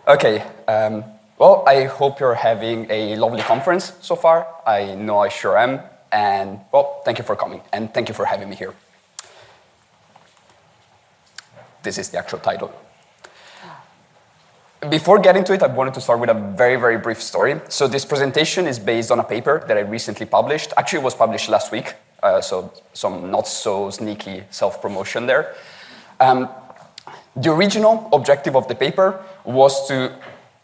Okay, well, I hope you're having a lovely conference so far. I know I sure am. And, well, thank you for coming, and thank you for having me here. This is the actual title. Before getting to it, I wanted to start with a very, very brief story. So this presentation is based on a paper that I recently published. Actually, it was published last week, so some not so sneaky self-promotion there. The original objective of the paper was to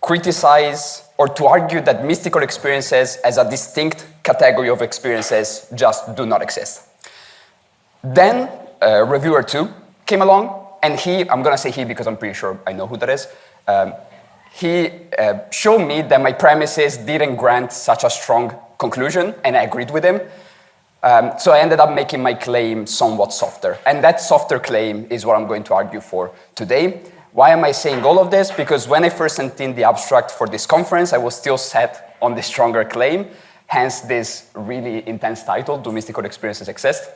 criticize or to argue that mystical experiences as a distinct category of experiences just do not exist. Then reviewer 2 came along, and I'm going to say he because I'm pretty sure I know who that is. He showed me that my premises didn't grant such a strong conclusion, and I agreed with him. So I ended up making my claim somewhat softer. And that softer claim is what I'm going to argue for today. Why am I saying all of this? Because when I first sent in the abstract for this conference, I was still set on the stronger claim, hence this really intense title, Do Mystical Experiences Exist?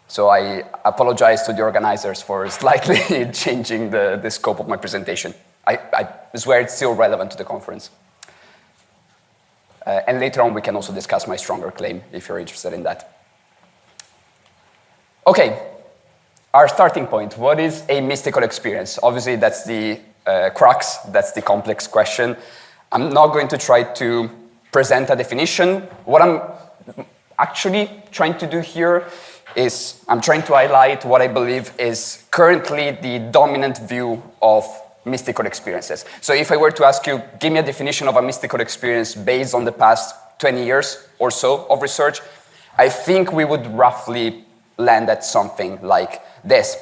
So I apologize to the organizers for slightly changing the scope of my presentation. I swear it's still relevant to the conference. And later on, we can also discuss my stronger claim if you're interested in that. Okay, our starting point. What is a mystical experience? Obviously, that's the crux, that's the complex question. I'm not going to try to present a definition. What I'm actually trying to do here is I'm trying to highlight what I believe is currently the dominant view of mystical experiences. So if I were to ask you, give me a definition of a mystical experience based on the past 20 years or so of research, I think we would roughly land at something like this.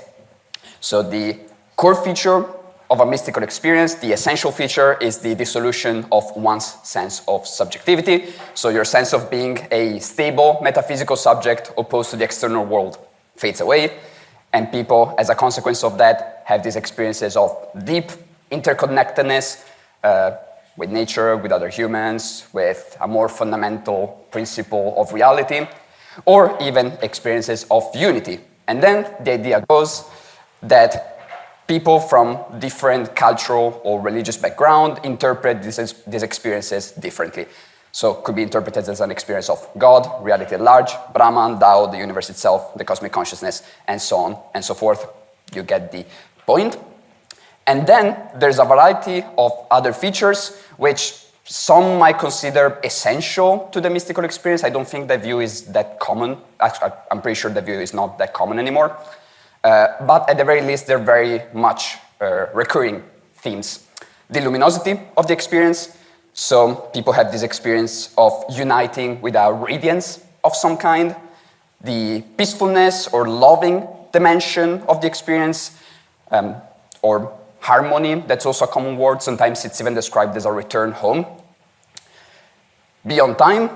So the core feature of a mystical experience, the essential feature, is the dissolution of one's sense of subjectivity. So your sense of being a stable metaphysical subject opposed to the external world fades away. And people, as a consequence of that, have these experiences of deep interconnectedness with nature, with other humans, with a more fundamental principle of reality, or even experiences of unity. And then the idea goes that people from different cultural or religious background interpret these experiences differently. So it could be interpreted as an experience of God, reality at large, Brahman, Tao, the universe itself, the cosmic consciousness, and so on and so forth. You get the point. And then there's a variety of other features which some might consider essential to the mystical experience. I don't think that view is that common. Actually, I'm pretty sure the view is not that common anymore. But at the very least, they're very much recurring themes. The luminosity of the experience. So people have this experience of uniting with a radiance of some kind. The peacefulness or loving dimension of the experience, or harmony, that's also a common word. Sometimes it's even described as a return home. Beyond time,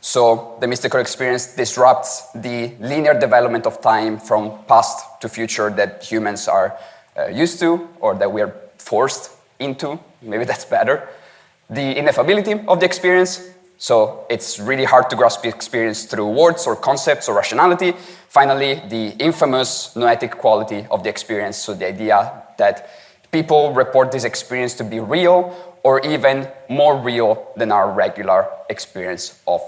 so the mystical experience disrupts the linear development of time from past to future that humans are used to, or that we are forced into. Maybe that's better. The ineffability of the experience, so it's really hard to grasp the experience through words or concepts or rationality. Finally, the infamous noetic quality of the experience, so the idea that people report this experience to be real or even more real than our regular experience of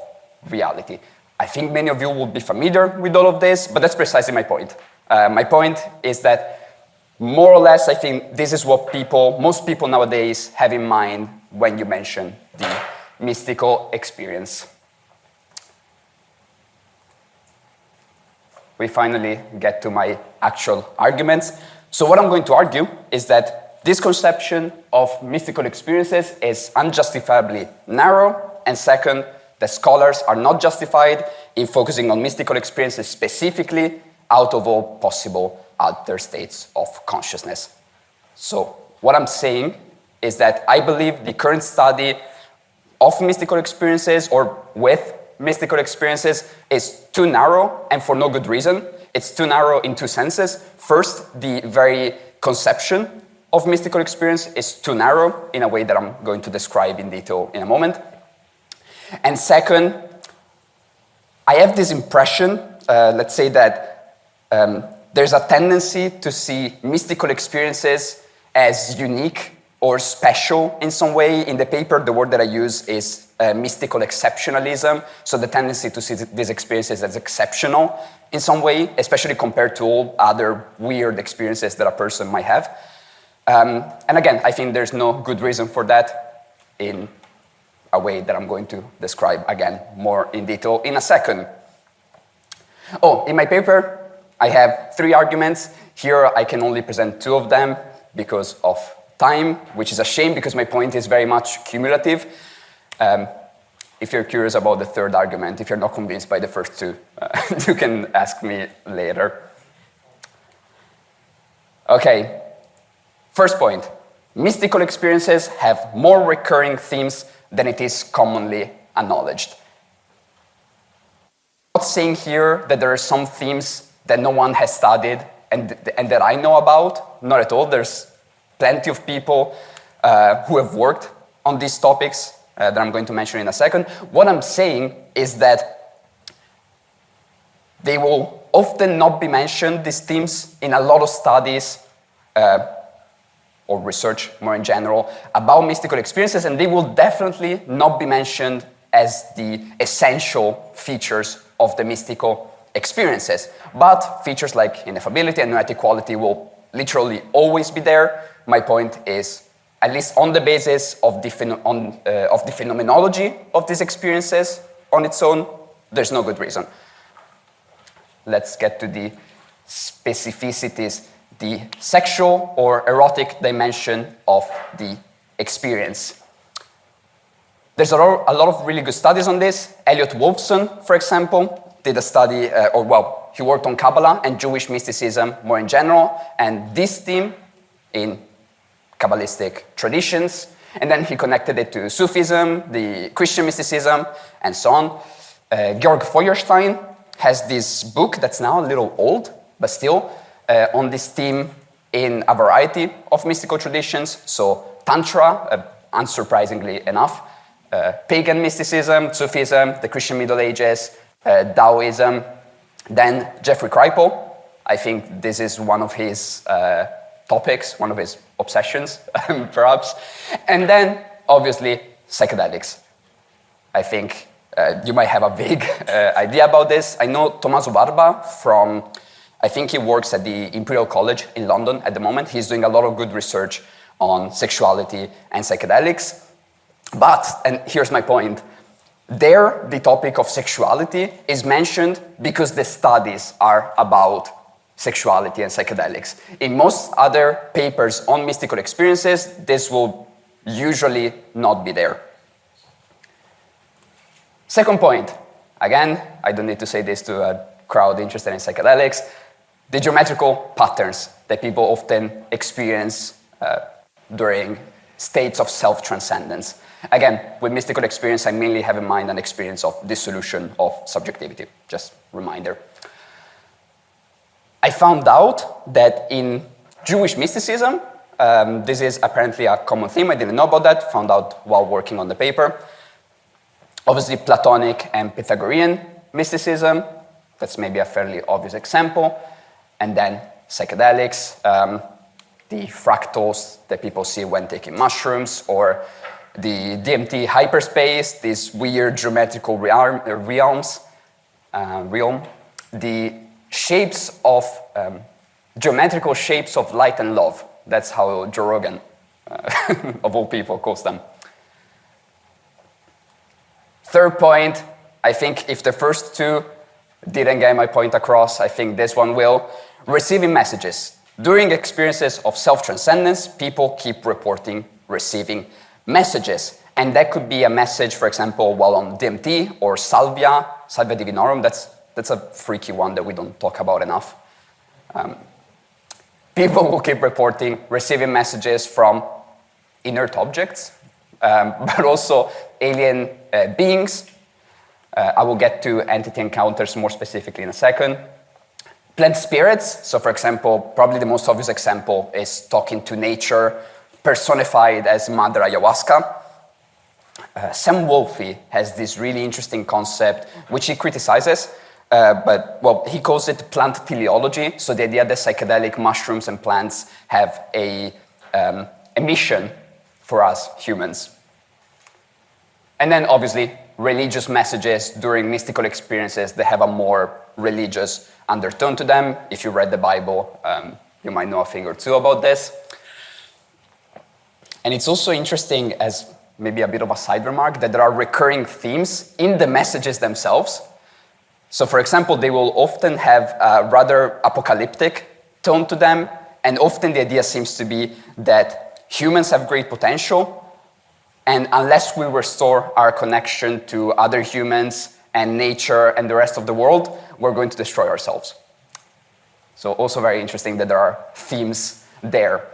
reality. I think many of you will be familiar with all of this, but that's precisely my point. My point is that more or less, I think this is what most people nowadays have in mind when you mention the mystical experience. We finally get to my actual arguments. So what I'm going to argue is that this conception of mystical experiences is unjustifiably narrow, and second, that scholars are not justified in focusing on mystical experiences specifically out of all possible other states of consciousness. So what I'm saying is that I believe the current study of mystical experiences or with mystical experiences is too narrow, and for no good reason. It's too narrow in two senses. First, the very conception of mystical experience is too narrow in a way that I'm going to describe in detail in a moment. And second, I have this impression, let's say that there's a tendency to see mystical experiences as unique or special in some way. In the paper, the word that I use is mystical exceptionalism, so the tendency to see these experiences as exceptional in some way, especially compared to all other weird experiences that a person might have. And again, I think there's no good reason for that in a way that I'm going to describe again more in detail in a second. Oh, in my paper, I have 3 arguments. Here, I can only present 2 of them because of time, which is a shame because my point is very much cumulative. If you're curious about the 3rd argument, if you're not convinced by the first 2, you can ask me later. Okay, first point. Mystical experiences have more recurring themes than it is commonly acknowledged. I'm not saying here that there are some themes that no one has studied and that I know about. Not at all. There's plenty of people who have worked on these topics that I'm going to mention in a second. What I'm saying is that they will often not be mentioned, these themes, in a lot of studies or research more in general about mystical experiences, and they will definitely not be mentioned as the essential features of the mystical experiences. But features like ineffability and noetic quality will literally always be there. My point is, at least on the basis of the phenomenology of these experiences on its own, there's no good reason. Let's get to the specificities, the sexual or erotic dimension of the experience. There's a lot of really good studies on this. Elliot Wolfson, for example, did a study, he worked on Kabbalah and Jewish mysticism more in general, and this theme in Kabbalistic traditions, and then he connected it to Sufism, the Christian mysticism, and so on. Georg Feuerstein has this book that's now a little old, but still, on this theme in a variety of mystical traditions. So Tantra, unsurprisingly enough, pagan mysticism, Sufism, the Christian Middle Ages, Taoism. Then Jeffrey Kripal, I think this is one of his topics, one of his obsessions, perhaps. And then, obviously, psychedelics. I think you might have a vague idea about this. I know Tommaso Barba from, I think he works at the Imperial College in London at the moment. He's doing a lot of good research on sexuality and psychedelics. But, and here's my point, there the topic of sexuality is mentioned because the studies are about sexuality and psychedelics. In most other papers on mystical experiences, this will usually not be there. Second point, again, I don't need to say this to a crowd interested in psychedelics, the geometrical patterns that people often experience during states of self-transcendence. Again, with mystical experience, I mainly have in mind an experience of dissolution of subjectivity, just reminder. I found out that in Jewish mysticism, this is apparently a common theme. I didn't know about that, found out while working on the paper. Obviously, Platonic and Pythagorean mysticism, that's maybe a fairly obvious example. And then psychedelics, the fractals that people see when taking mushrooms, or the DMT hyperspace, these weird geometrical realms, the shapes of, geometrical shapes of light and love. That's how Joe Rogan, of all people, calls them. Third point, I think if the first 2 didn't get my point across, I think this one will. Receiving messages. During experiences of self-transcendence, people keep reporting receiving messages. And that could be a message, for example, while on DMT or Salvia Divinorum. That's a freaky one that we don't talk about enough. People will keep reporting receiving messages from inert objects, but also alien beings. I will get to entity encounters more specifically in a second. Plant spirits. So, for example, probably the most obvious example is talking to nature, personified as Mother Ayahuasca. Sam Wolfe has this really interesting concept, which he criticizes, but he calls it plant teleology. So the idea that psychedelic mushrooms and plants have a mission for us humans. And then obviously, religious messages during mystical experiences, they have a more religious undertone to them. If you read the Bible, you might know a thing or two about this. And it's also interesting, as maybe a bit of a side remark, that there are recurring themes in the messages themselves. So for example, they will often have a rather apocalyptic tone to them, and often the idea seems to be that humans have great potential, and unless we restore our connection to other humans and nature and the rest of the world, we're going to destroy ourselves. So also very interesting that there are themes there.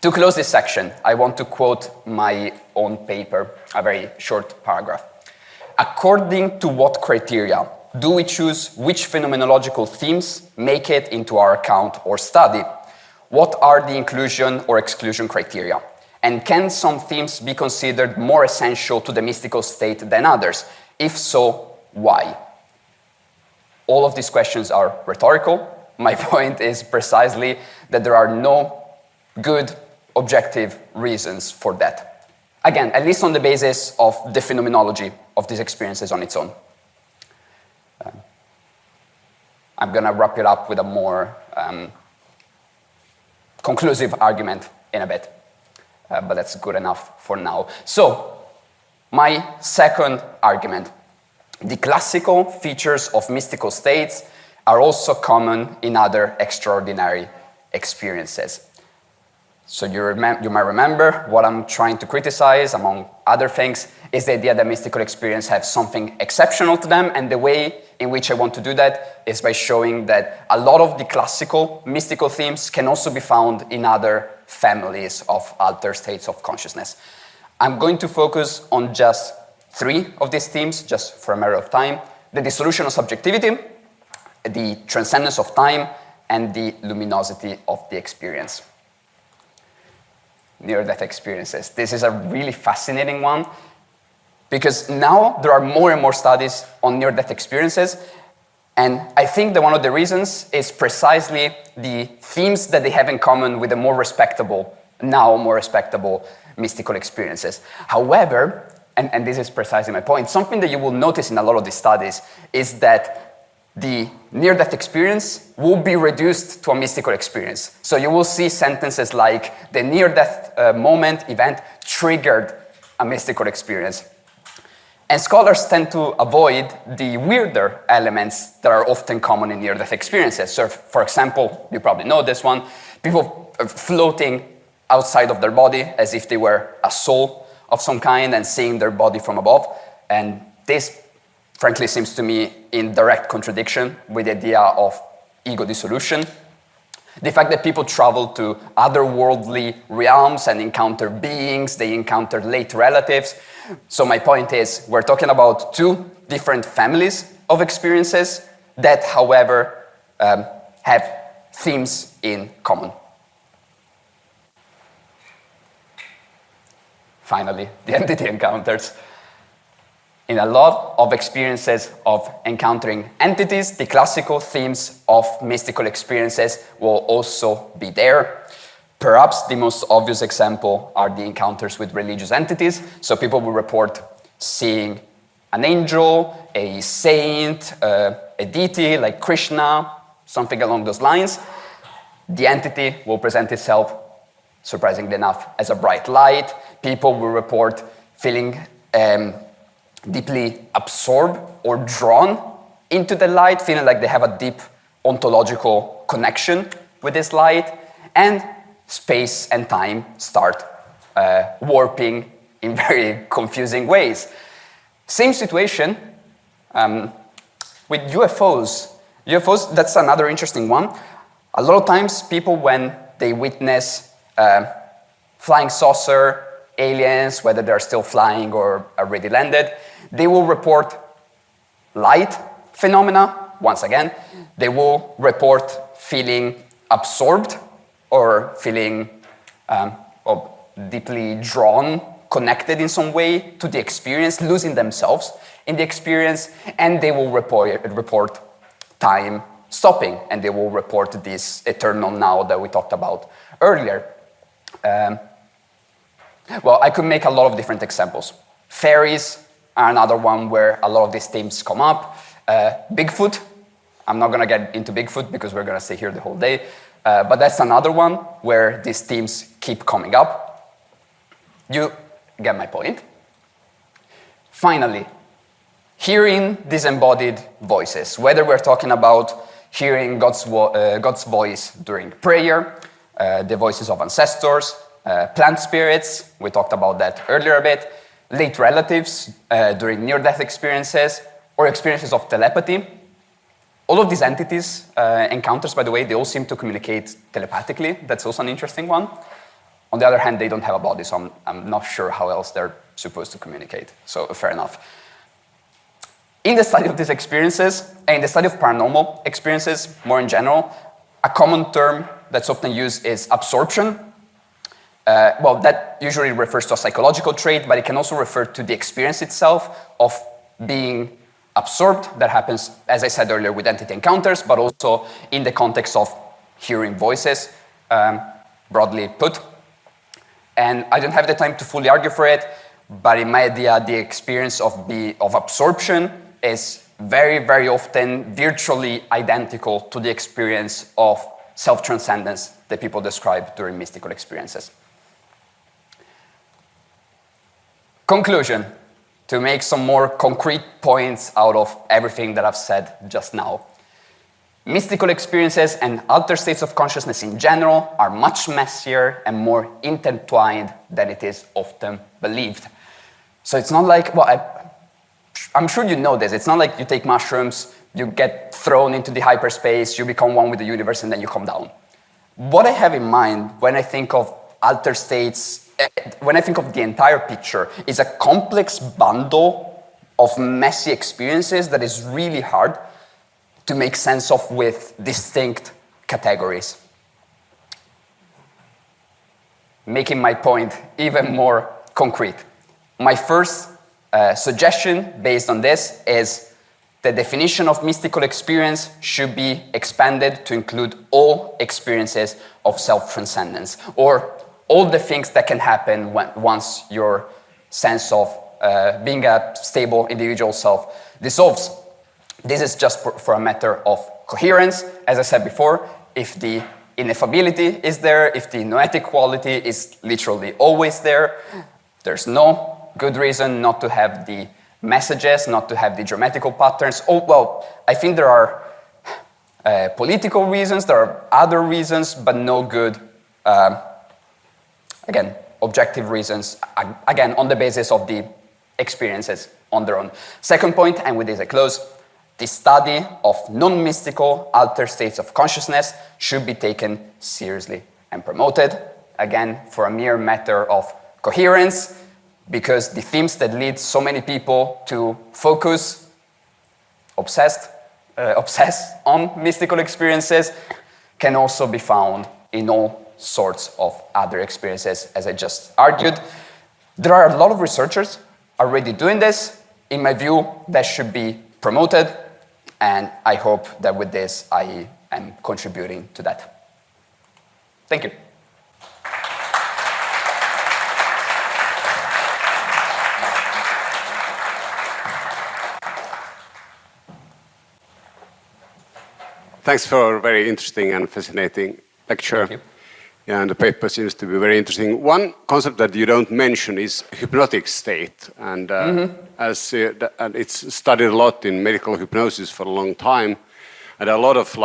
To close this section, I want to quote my own paper, a very short paragraph. According to what criteria do we choose which phenomenological themes make it into our account or study? What are the inclusion or exclusion criteria? And can some themes be considered more essential to the mystical state than others? If so, why? All of these questions are rhetorical. My point is precisely that there are no good objective reasons for that. Again, at least on the basis of the phenomenology of these experiences on its own. I'm going to wrap it up with a more conclusive argument in a bit. But that's good enough for now. So, my second argument. The classical features of mystical states are also common in other extraordinary experiences. So you might remember what I'm trying to criticize, among other things, is the idea that mystical experiences have something exceptional to them, and the way in which I want to do that is by showing that a lot of the classical mystical themes can also be found in other families of altered states of consciousness. I'm going to focus on just 3 of these themes, just for a matter of time: the dissolution of subjectivity, the transcendence of time, and the luminosity of the experience. Near-death experiences. This is a really fascinating one, because now there are more and more studies on near-death experiences, and I think that one of the reasons is precisely the themes that they have in common with the more respectable mystical experiences. However, and this is precisely my point, something that you will notice in a lot of these studies is that the near-death experience will be reduced to a mystical experience. So you will see sentences like, the near-death event triggered a mystical experience. And scholars tend to avoid the weirder elements that are often common in near-death experiences. So, for example, you probably know this one, people floating outside of their body as if they were a soul of some kind and seeing their body from above. And this, frankly, seems to me in direct contradiction with the idea of ego dissolution. The fact that people travel to otherworldly realms and encounter beings, they encounter late relatives. So my point is, we're talking about 2 different families of experiences that, however, have themes in common. Finally, the entity encounters. In a lot of experiences of encountering entities, the classical themes of mystical experiences will also be there. Perhaps the most obvious example are the encounters with religious entities. So people will report seeing an angel, a saint, a deity like Krishna, something along those lines. The entity will present itself, surprisingly enough, as a bright light. People will report feeling deeply absorbed or drawn into the light, feeling like they have a deep ontological connection with this light, and space and time start warping in very confusing ways. Same situation with UFOs. UFOs, that's another interesting one. A lot of times people, when they witness flying saucer, aliens, whether they're still flying or already landed, they will report light phenomena, once again. They will report feeling absorbed or feeling deeply drawn, connected in some way to the experience, losing themselves in the experience, and they will report time stopping, and they will report this eternal now that we talked about earlier. Well, I could make a lot of different examples. Fairies are another one where a lot of these themes come up. Bigfoot, I'm not going to get into Bigfoot because we're going to stay here the whole day. But that's another one where these themes keep coming up. You get my point. Finally, hearing disembodied voices, whether we're talking about hearing God's voice during prayer, the voices of ancestors, plant spirits, we talked about that earlier a bit, late relatives during near-death experiences, or experiences of telepathy. All of these entities, encounters, by the way, they all seem to communicate telepathically. That's also an interesting one. On the other hand, they don't have a body, so I'm not sure how else they're supposed to communicate. So fair enough. In the study of these experiences, and in the study of paranormal experiences more in general, a common term that's often used is absorption. Well, that usually refers to a psychological trait, but it can also refer to the experience itself of being absorbed. That happens, as I said earlier, with entity encounters, but also in the context of hearing voices, broadly put. And I don't have the time to fully argue for it, but in my idea, the experience of absorption is very, very often virtually identical to the experience of self-transcendence that people describe during mystical experiences. Conclusion, to make some more concrete points out of everything that I've said just now. Mystical experiences and altered states of consciousness in general are much messier and more intertwined than it is often believed. So it's not like, well, I'm sure you know this, it's not like you take mushrooms, you get thrown into the hyperspace, you become one with the universe, and then you come down. What I have in mind when I think of altered states, when I think of the entire picture, is a complex bundle of messy experiences that is really hard to make sense of with distinct categories. Making my point even more concrete. My first suggestion based on this is the definition of mystical experience should be expanded to include all experiences of self-transcendence, or all the things that can happen once your sense of being a stable individual self dissolves. This is just for a matter of coherence. As I said before, if the ineffability is there, if the noetic quality is literally always there, there's no good reason not to have the messages, not to have the grammatical patterns. Oh, well, I think there are political reasons, there are other reasons, but no good, again, objective reasons, again, on the basis of the experiences on their own. Second point, and with this I close, the study of non-mystical altered states of consciousness should be taken seriously and promoted, again, for a mere matter of coherence, because the themes that lead so many people to focus, obsess on mystical experiences can also be found in all sorts of other experiences, as I just argued. There are a lot of researchers already doing this. In my view, that should be promoted, and I hope that with this I am contributing to that. Thank you. Thanks for a very interesting and fascinating lecture. Thank you. Yeah, and the paper seems to be very interesting. One concept that you don't mention is hypnotic state, and and it's studied a lot in medical hypnosis for a long time, and a lot of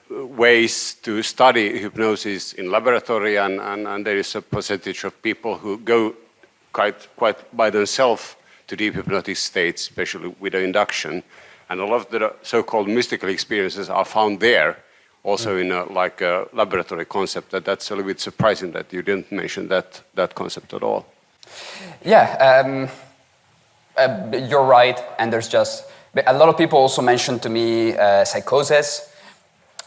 ways to study hypnosis in laboratory, and there is a percentage of people who go quite by themselves to deep hypnotic states, especially with the induction, and a lot of the so-called mystical experiences are found there. Also in a laboratory concept, that's a little bit surprising that you didn't mention that concept at all. Yeah, you're right, and there's just a lot of people also mentioned to me psychosis.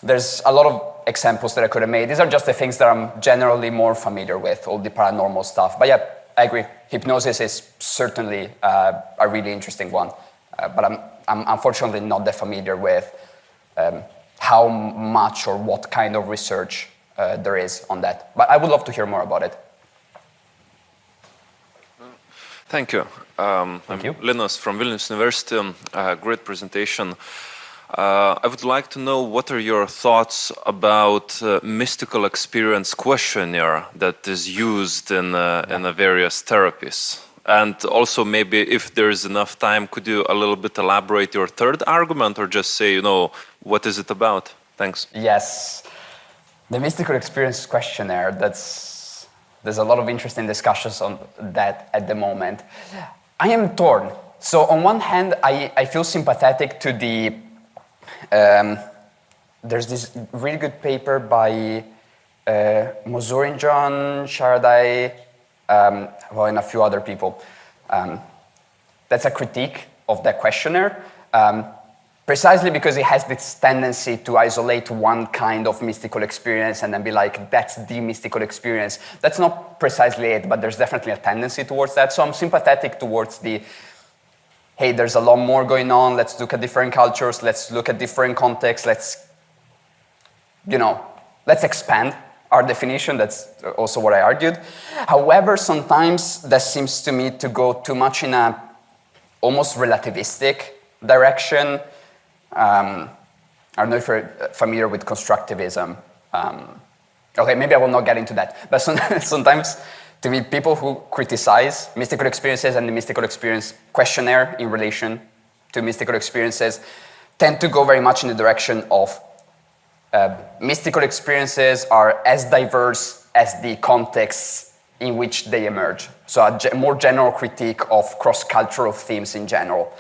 There's a lot of examples that I could have made. These are just the things that I'm generally more familiar with, all the paranormal stuff. But yeah, I agree. Hypnosis is certainly a really interesting one, but I'm unfortunately not that familiar with how much or what kind of research there is on that. But I would love to hear more about it. Thank you. Thank you. I'm Linus from Vilnius University. Great presentation. I would like to know what are your thoughts about mystical experience questionnaire that is used in various therapies? And also maybe if there is enough time, could you a little bit elaborate your third argument or just say, what is it about? Thanks. Yes. The mystical experience questionnaire, there's a lot of interesting discussions on that at the moment. I am torn. So on one hand, I feel sympathetic to the there's this really good paper by Mozurinjan, Sharadai, and a few other people. That's a critique of that questionnaire, precisely because it has this tendency to isolate one kind of mystical experience and then be like, that's the mystical experience. That's not precisely it, but there's definitely a tendency towards that. So I'm sympathetic towards hey, there's a lot more going on, let's look at different cultures, let's look at different contexts, let's expand our definition. That's also what I argued. However, sometimes that seems to me to go too much in a almost relativistic direction. I don't know if you're familiar with constructivism. Okay, maybe I will not get into that. But sometimes, to me, people who criticize mystical experiences and the mystical experience questionnaire in relation to mystical experiences tend to go very much in the direction of mystical experiences are as diverse as the contexts in which they emerge. So a more general critique of cross-cultural themes in general.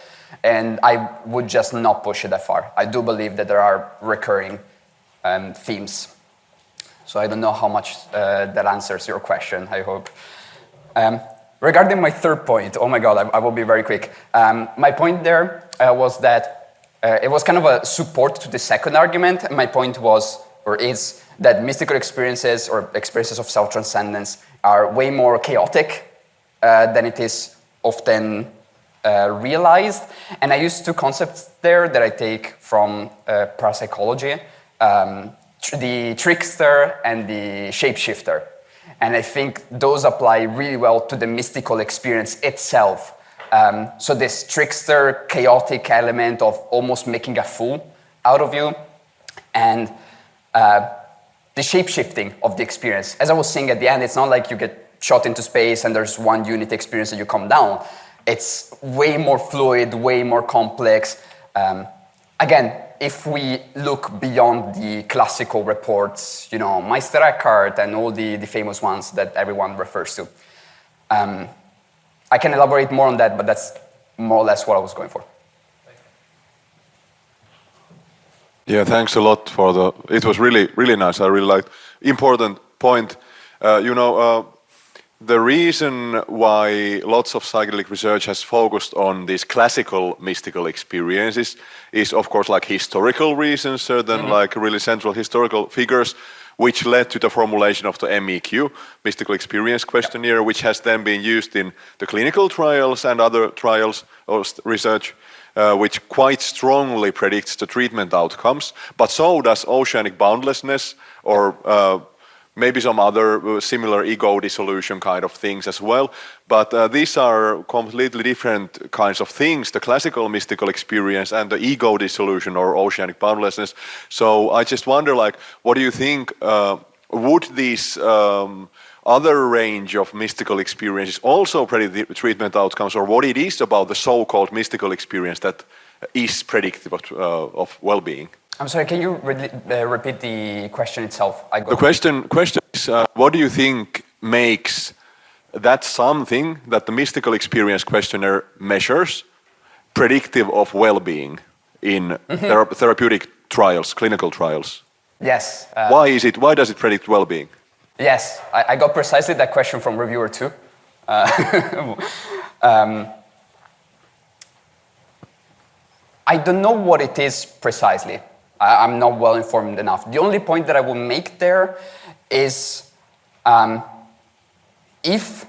And I would just not push it that far. I do believe that there are recurring themes. So I don't know how much that answers your question, I hope. Regarding my third point, oh my God, I will be very quick. My point there was that it was kind of a support to the second argument. My point was, or is, that mystical experiences or experiences of self-transcendence are way more chaotic than it is often realized. And I use two concepts there that I take from parapsychology, the trickster and the shapeshifter. And I think those apply really well to the mystical experience itself. So this trickster, chaotic element of almost making a fool out of you, and the shape-shifting of the experience. As I was saying at the end, it's not like you get shot into space and there's one unit experience and you come down. It's way more fluid, way more complex. Again, if we look beyond the classical reports, Meister Eckhart and all the famous ones that everyone refers to. I can elaborate more on that, but that's more or less what I was going for. Yeah, thanks a lot for it was really, really nice. I really liked. Important point. The reason why lots of psychedelic research has focused on these classical mystical experiences is, of course, like historical reasons, certain like really central historical figures, which led to the formulation of the MEQ, Mystical Experience Questionnaire, which has then been used in the clinical trials and other trials or research, which quite strongly predicts the treatment outcomes. But so does oceanic boundlessness or maybe some other similar ego dissolution kind of things as well. But these are completely different kinds of things, the classical mystical experience and the ego dissolution or oceanic boundlessness. So I just wonder, what do you think, would these other range of mystical experiences also predict the treatment outcomes, or what it is about the so-called mystical experience that is predictive of well-being? I'm sorry, can you repeat the question itself? The question is, what do you think makes that something that the mystical experience questionnaire measures predictive of well-being in therapeutic trials, clinical trials? Yes. Why does it predict well-being? Yes, I got precisely that question from reviewer 2. I don't know what it is precisely. I'm not well informed enough. The only point that I will make there is if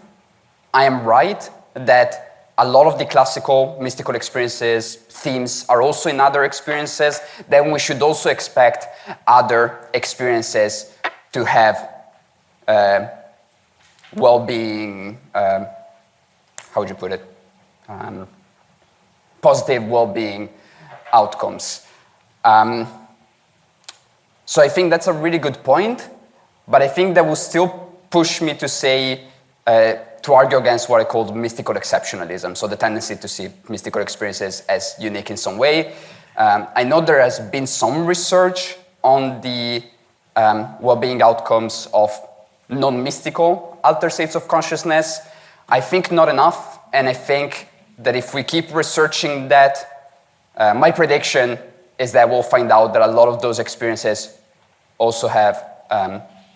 I am right that a lot of the classical mystical experiences, themes are also in other experiences, then we should also expect other experiences to have well-being how would you put it, positive well-being outcomes. So I think that's a really good point, but I think that will still push me to say, to argue against what I call mystical exceptionalism, so the tendency to see mystical experiences as unique in some way. I know there has been some research on the well-being outcomes of non-mystical altered states of consciousness. I think not enough, and I think that if we keep researching that, my prediction is that we'll find out that a lot of those experiences also have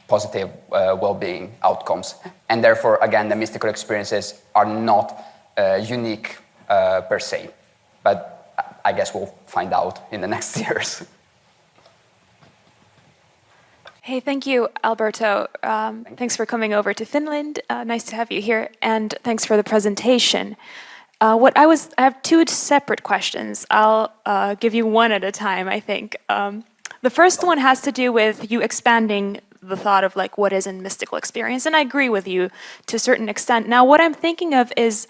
positive well-being outcomes. And therefore, again, the mystical experiences are not unique per se. But I guess we'll find out in the next years. Hey, thank you, Alberto. Thanks for coming over to Finland. Nice to have you here. And thanks for the presentation. I have two separate questions. I'll give you one at a time, I think. The first one has to do with you expanding the thought of like what is a mystical experience, and I agree with you to a certain extent. Now, what I'm thinking of is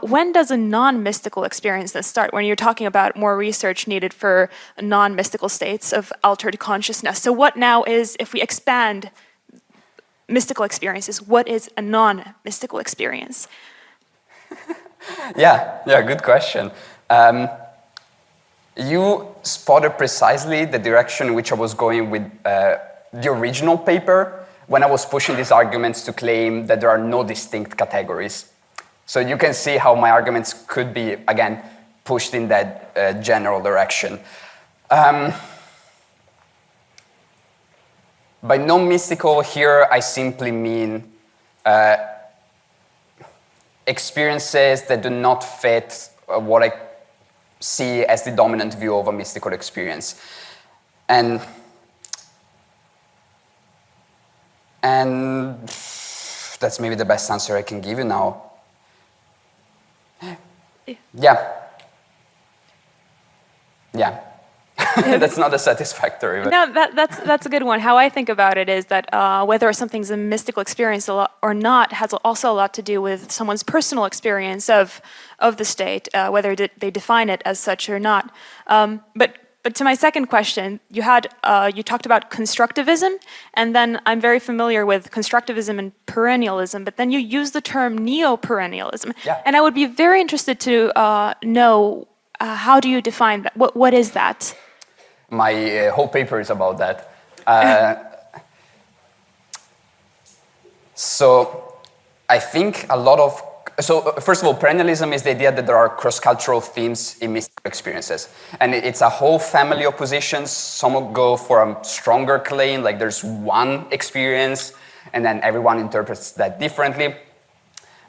when does a non-mystical experience then start? When you're talking about more research needed for non-mystical states of altered consciousness. So what now is, if we expand mystical experiences, what is a non-mystical experience? Yeah, good question. You spotted precisely the direction in which I was going with the original paper when I was pushing these arguments to claim that there are no distinct categories. So you can see how my arguments could be, again, pushed in that general direction. By non-mystical here, I simply mean experiences that do not fit what I see as the dominant view of a mystical experience. And that's maybe the best answer I can give you now. Yeah. That's not a satisfactory. But. No, that's a good one. How I think about it is that whether something's a mystical experience or not has also a lot to do with someone's personal experience of the state, whether they define it as such or not. But to my second question, you talked about constructivism, and then I'm very familiar with constructivism and perennialism, but then you use the term neo-perennialism. Yeah. And I would be very interested to know how do you define that? What is that? My whole paper is about that. So I think first of all, perennialism is the idea that there are cross-cultural themes in mystical experiences. And it's a whole family of positions. Some go for a stronger claim, like there's one experience, and then everyone interprets that differently.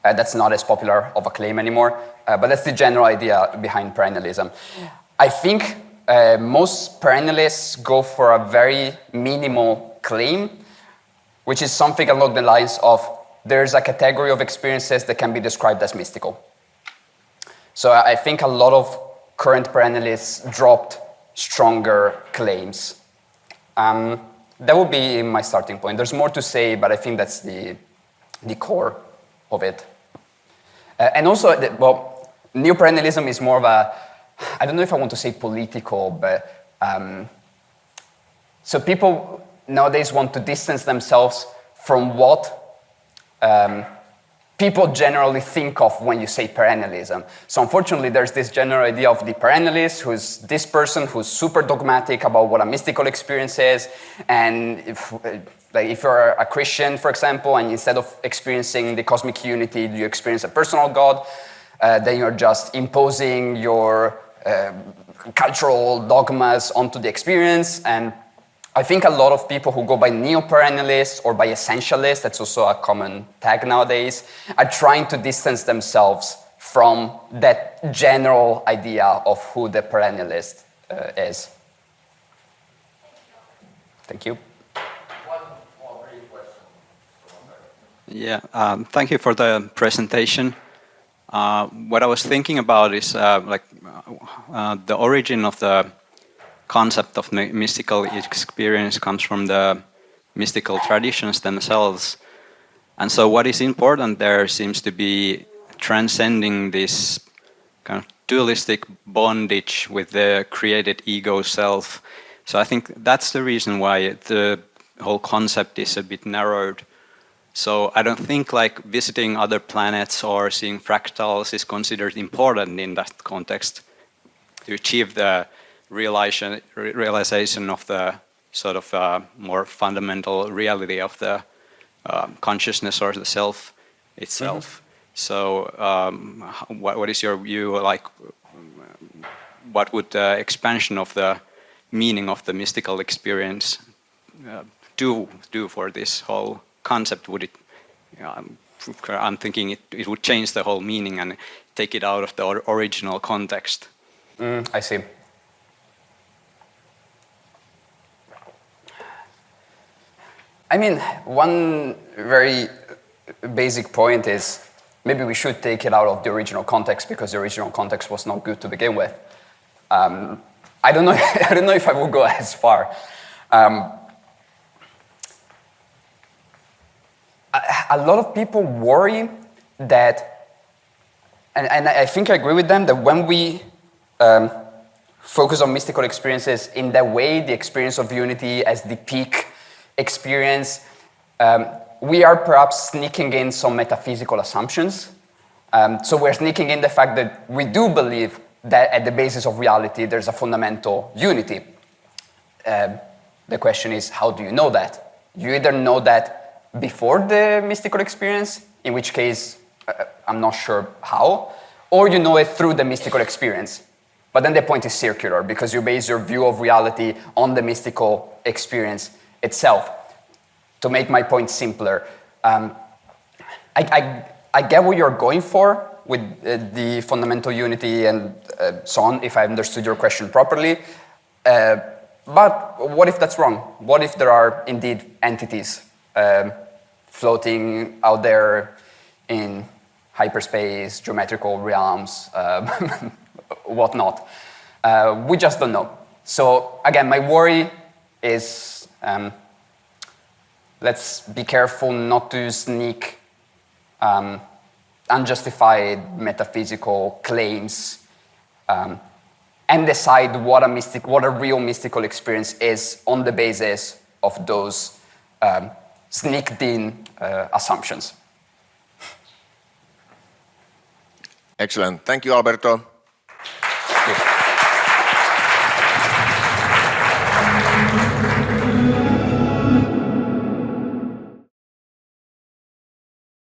That's not as popular of a claim anymore, but that's the general idea behind perennialism. I think most perennialists go for a very minimal claim, which is something along the lines of there's a category of experiences that can be described as mystical. So I think a lot of current perennialists dropped stronger claims. That would be my starting point. There's more to say, but I think that's the core of it. And also, neo-perennialism is more of a, I don't know if I want to say political, but so people nowadays want to distance themselves from what people generally think of when you say perennialism. So unfortunately, there's this general idea of the perennialist, who's this person who's super dogmatic about what a mystical experience is. And if you're a Christian, for example, and instead of experiencing the cosmic unity, you experience a personal God, then you're just imposing your cultural dogmas onto the experience. And I think a lot of people who go by neo-perennialist or by essentialist, that's also a common tag nowadays, are trying to distance themselves from that general idea of who the perennialist is. Thank you. One more brief question. Yeah, thank you for the presentation. What I was thinking about is the origin of the concept of mystical experience comes from the mystical traditions themselves. And so what is important there seems to be transcending this kind of dualistic bondage with the created ego self. So I think that's the reason why the whole concept is a bit narrowed. So I don't think like visiting other planets or seeing fractals is considered important in that context to achieve the realization of the sort of more fundamental reality of the consciousness or the self itself. So what is your view, like what would the expansion of the meaning of the mystical experience do for this whole concept? Would it, I'm thinking it would change the whole meaning and take it out of the original context. I see. I mean, one very basic point is maybe we should take it out of the original context because the original context was not good to begin with. I don't know. I don't know if I will go as far. A lot of people worry that, and I think I agree with them, that when we focus on mystical experiences in that way, the experience of unity as the peak experience, we are perhaps sneaking in some metaphysical assumptions. So we're sneaking in the fact that we do believe that at the basis of reality there's a fundamental unity. The question is, how do you know that? You either know that before the mystical experience, in which case I'm not sure how, or you know it through the mystical experience. But then the point is circular because you base your view of reality on the mystical experience itself. To make my point simpler, I get what you're going for with the fundamental unity and so on, if I understood your question properly. But what if that's wrong? What if there are indeed entities floating out there in hyperspace, geometrical realms, whatnot? We just don't know. So again, my worry is let's be careful not to sneak unjustified metaphysical claims and decide what a real mystical experience is on the basis of those sneaked in assumptions. Excellent. Thank you, Alberto.